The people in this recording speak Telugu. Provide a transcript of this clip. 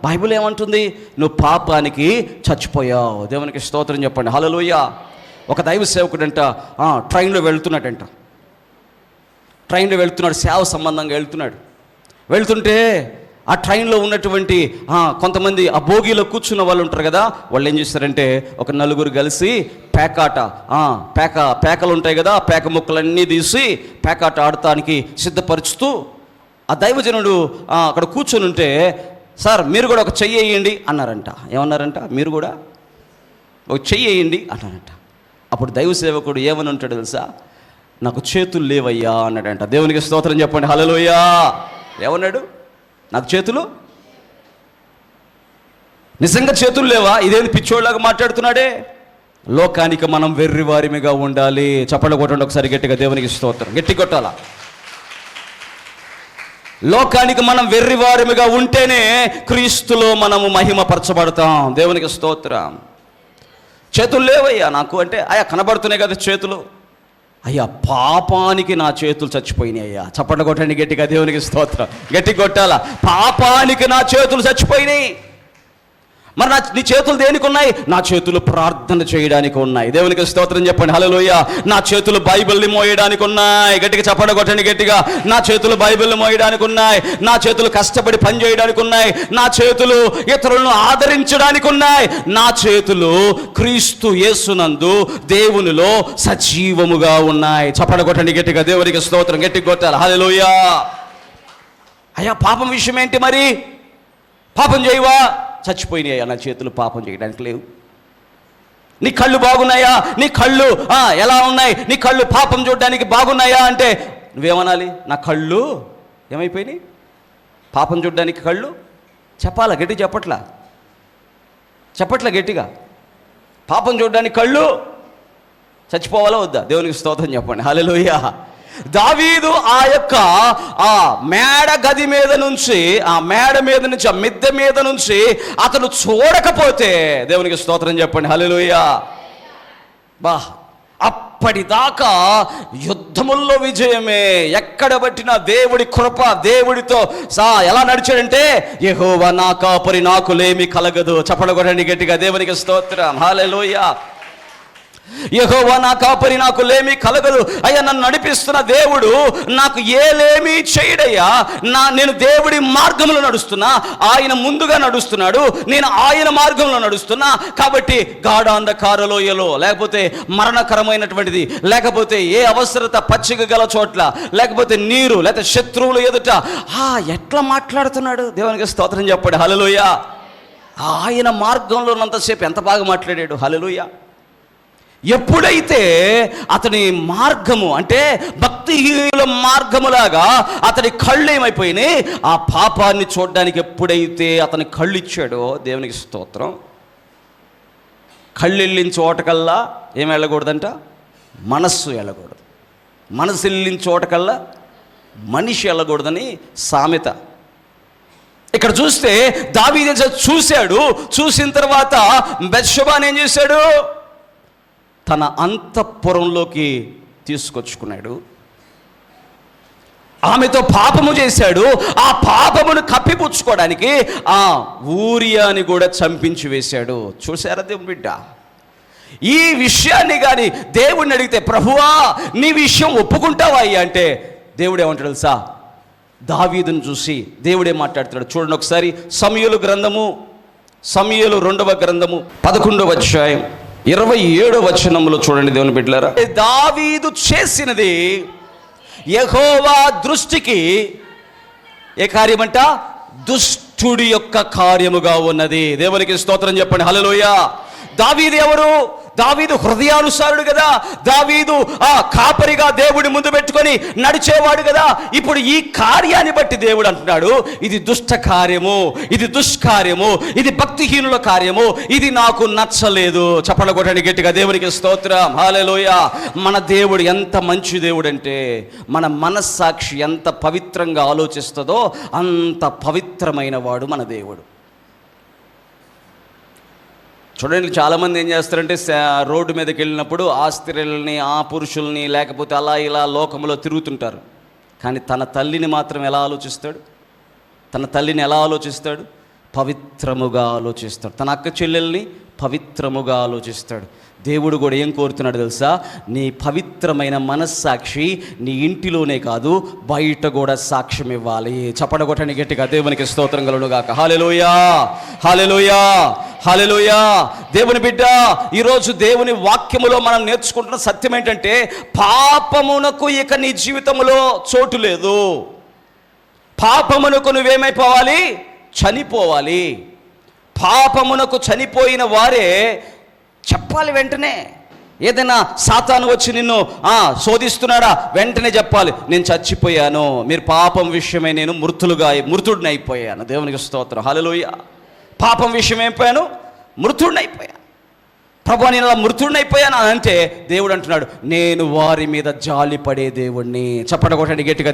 బైబిల్ ఏమంటుంది? నువ్వు పాపానికి చచ్చిపోయావు. దేవునికి స్తోత్రం చెప్పండి. హల్లెలూయా. ఒక దైవ సేవకుడంట ట్రైన్లో వెళ్తున్నాడంట. ట్రైన్లో వెళ్తున్నాడు, సేవ సంబంధంగా వెళ్తుంటే ఆ ట్రైన్లో ఉన్నటువంటి కొంతమంది ఆ బోగీలో కూర్చున్న వాళ్ళు ఉంటారు కదా, వాళ్ళు ఏం చేస్తారంటే ఒక నలుగురు కలిసి పేకలు ఉంటాయి కదా, పేక ముక్కలన్నీ తీసి పేకాట ఆడటానికి సిద్ధపరుచుతూ ఆ దైవజనుడు అక్కడ కూర్చొని ఉంటే, సార్ మీరు కూడా ఒక చెయ్యి వేయండి అన్నారంట. ఏమన్నారంట? మీరు కూడా ఒక చెయ్యి వేయండి అన్నారంట. అప్పుడు దైవ సేవకుడు ఏమని ఉంటాడు తెలుసా? నాకు చేతులు లేవయ్యా అన్నాడంట. దేవునికి స్తోత్రం చెప్పండి. హల్లెలూయా. ఏమన్నాడు? నాకు చేతులు నిజంగా చేతులు లేవా? ఇదేంది పిచ్చోళ్ళలాగా మాట్లాడుతున్నాడే. లోకానికి మనం వెర్రివారిమిగా ఉండాలి. చప్పట్లు కొట్టండి ఒకసారి గట్టిగా. దేవునికి స్తోత్రం. గట్టి కొట్టాలా. లోకానికి మనం వెర్రివారిమిగా ఉంటేనే క్రీస్తులో మనము మహిమపరచబడతాం. దేవునికి స్తోత్రం. చేతులు లేవయ్యా నాకు అంటే, అయ్యా కనబడుతున్నాయి కదా చేతులు. అయ్యా పాపానికి నా చేతులు చచ్చిపోయినాయి అయ్యా. చప్పట్లు కొట్టండి గట్టిగా. దేవునికి స్తోత్రం. గట్టి కొట్టాలా. పాపానికి నా చేతులు చచ్చిపోయినాయి. మరి నీ చేతులు దేనికి ఉన్నాయి? నా చేతులు ప్రార్థన చేయడానికి ఉన్నాయి. దేవునికి స్తోత్రం చెప్పండి. హల్లెలూయా. నా చేతులు బైబిల్ని మోయడానికి ఉన్నాయి. గట్టిగా చప్పట్లు కొట్టండి గట్టిగా. నా చేతులు బైబిల్ని మోయడానికి ఉన్నాయి. నా చేతులు కష్టపడి పని చేయడానికి ఉన్నాయి. నా చేతులు ఇతరులను ఆదరించడానికి ఉన్నాయి. నా చేతులు క్రీస్తు యేసునందు దేవునిలో సజీవముగా ఉన్నాయి. చప్పట్లు కొట్టండి గట్టిగా. దేవునికి స్తోత్రం. గట్టిగా కొట్టాలి. హల్లెలూయా. అయ్యా పాపం విషయం ఏంటి మరి? పాపం చేయవా? చచ్చిపోయినాయా నా చేతులు పాపం చేయడానికి లేవు. నీ కళ్ళు బాగున్నాయా? నీ కళ్ళు ఎలా ఉన్నాయి? నీ కళ్ళు పాపం చూడడానికి బాగున్నాయా అంటే నువ్వేమనాలి? నా కళ్ళు ఏమైపోయినాయి? పాపం చూడడానికి కళ్ళు. చెప్పాలా గట్టి? చెప్పట్లా గట్టిగా. పాపం చూడడానికి కళ్ళు చచ్చిపోవాలా వద్దా? దేవునికి స్తోత్రం చెప్పండి. హల్లెలూయా. దావీదు ఆ మేడ గది మీద నుంచి, ఆ మిద్దె మీద నుంచి అతను చూడకపోతే, దేవునికి స్తోత్రం చెప్పండి. హల్లెలూయా. అప్పటిదాకా యుద్ధముల్లో విజయమే. ఎక్కడ పట్టినా దేవుడి కృప, దేవుడితో ఎలా నడిచాడంటే, యెహోవా నా కాపరి నాకు లేమి కలగదు. చప్పట్లు కొట్టండి గట్టిగా. దేవునికి స్తోత్రం. హల్లెలూయా. యెహోవా నా కాపరి నాకు లేమి కలగదు. అయ్యా నన్ను నడిపిస్తున్న దేవుడు నాకు ఏ లేమి చేయడయ్యా. నేను దేవుడి మార్గంలో నడుస్తున్నా, ఆయన ముందుగా నడుస్తున్నాడు, నేను ఆయన మార్గంలో నడుస్తున్నా. కాబట్టి గాఢాంధకార లోయలో, లేకపోతే మరణకరమైనటువంటిది, లేకపోతే ఏ అవసరత పచ్చిక గల చోట్ల, లేకపోతే నీరు, లేకపోతే శత్రువులు ఎదుట ఎట్లా మాట్లాడుతున్నాడు. దేవునికి స్తోత్రం చెప్పండి. హల్లెలూయా. ఆయన మార్గంలో ఉన్నంతసేపు ఎంత బాగా మాట్లాడాడు. హల్లెలూయా. ఎప్పుడైతే అతని మార్గము అంటే భక్తిహీనుల మార్గములాగా అతని కళ్ళు ఏమైపోయినాయి, ఆ పాపాన్ని చూడడానికి ఎప్పుడైతే అతని కళ్ళు ఇచ్చాడో, దేవునికి స్తోత్రం, కళ్ళు వెళ్ళిన చోటకల్లా ఏం వెళ్ళకూడదంట? మనస్సు వెళ్ళకూడదు. మనసు వెళ్ళిన చోటకల్లా మనిషి వెళ్ళకూడదని సామెత. ఇక్కడ చూస్తే దావీదు చూశాడు. చూసిన తర్వాత బత్షెబాని ఏం చేశాడు? తన అంతఃపురంలోకి తీసుకొచ్చుకున్నాడు. ఆమెతో పాపము చేశాడు. ఆ పాపమును కప్పిపుచ్చుకోవడానికి ఊరియాని కూడా చంపించి వేశాడు. చూసారా దేవుని బిడ్డ? ఈ విషయాన్ని కానీ దేవుడిని అడిగితే, ప్రభువా నీ విషయం ఒప్పుకుంటావా అయ్యా అంటే, దేవుడు ఏమంటాడు తెలుసా? దావీదును చూసి దేవుడే మాట్లాడుతున్నాడు. చూడండి ఒకసారి. సమూయేలు 2వ గ్రంథము 11వ అధ్యాయం 27వ వచనంలో చూడండి దేవుని బిడ్డలారా. దావీదు చేసినది యెహోవా దృష్టికి ఏ కార్యమంట? దుష్టుడి యొక్క కార్యముగా ఉన్నది. దేవునికి స్తోత్రం చెప్పండి. హల్లెలూయా. దావీదు ఎవరు? దావీదు హృదయానుసారుడు కదా. దావీదు కాపరిగా దేవుడి ముందు పెట్టుకొని నడిచేవాడు కదా. ఇప్పుడు ఈ కార్యాన్ని బట్టి దేవుడు అంటున్నాడు, ఇది దుష్ట కార్యము, ఇది దుష్కార్యము, ఇది భక్తిహీనుల కార్యము, ఇది నాకు నచ్చలేదు. చప్పట్లు కొట్టండి గట్టిగా. దేవునికి స్తోత్రం. హల్లెలూయా. మన దేవుడు ఎంత మంచి దేవుడు అంటే, మన మనస్సాక్షి ఎంత పవిత్రంగా ఆలోచిస్తుందో అంత పవిత్రమైన వాడు మన దేవుడు. చూడండి, చాలామంది ఏం చేస్తారంటే రోడ్డు మీదకి వెళ్ళినప్పుడు ఆ స్త్రీలని, ఆ పురుషుల్ని, లేకపోతే అలా ఇలా లోకంలో తిరుగుతుంటారు. కానీ తన తల్లిని మాత్రం ఎలా ఆలోచిస్తాడు? పవిత్రముగా ఆలోచిస్తాడు. తన అక్క చెల్లెల్ని పవిత్రముగా ఆలోచిస్తాడు. దేవుడు కూడా ఏం కోరుతున్నాడు తెలుసా? నీ పవిత్రమైన మనస్సాక్షి నీ ఇంటిలోనే కాదు బయట కూడా సాక్ష్యం ఇవ్వాలి. చప్పడగొట్టని గట్టిగా దేవునికి స్తోత్రం కలుగునుగాక. హల్లెలూయా, హల్లెలూయా, హల్లెలూయా. దేవుని బిడ్డ, ఈరోజు దేవుని వాక్యములో మనం నేర్చుకుంటున్న సత్యం ఏంటంటే, పాపమునకు ఇక నీ జీవితంలో చోటు లేదు. పాపమునకు నువ్వేమైపోవాలి? చనిపోవాలి. పాపమునకు చనిపోయిన వారే చెప్పాలి వెంటనే. ఏదైనా సాతాను వచ్చి నిన్ను శోధిస్తున్నాడా, వెంటనే చెప్పాలి, నేను చచ్చిపోయాను, మీరు పాపం విషయమై నేను మృతుడిని అయిపోయాను. దేవునికి స్తోత్రం, హల్లెలూయా. పాపం విషయం అయిపోయాను, మృతుడిని అయిపోయాను. ప్రభు నేను అలా మృతుడిని అయిపోయాను అంటే దేవుడు అంటున్నాడు, నేను వారి మీద జాలిపడే దేవుణ్ణి. చప్పట కొట్టండి గట్టిగా.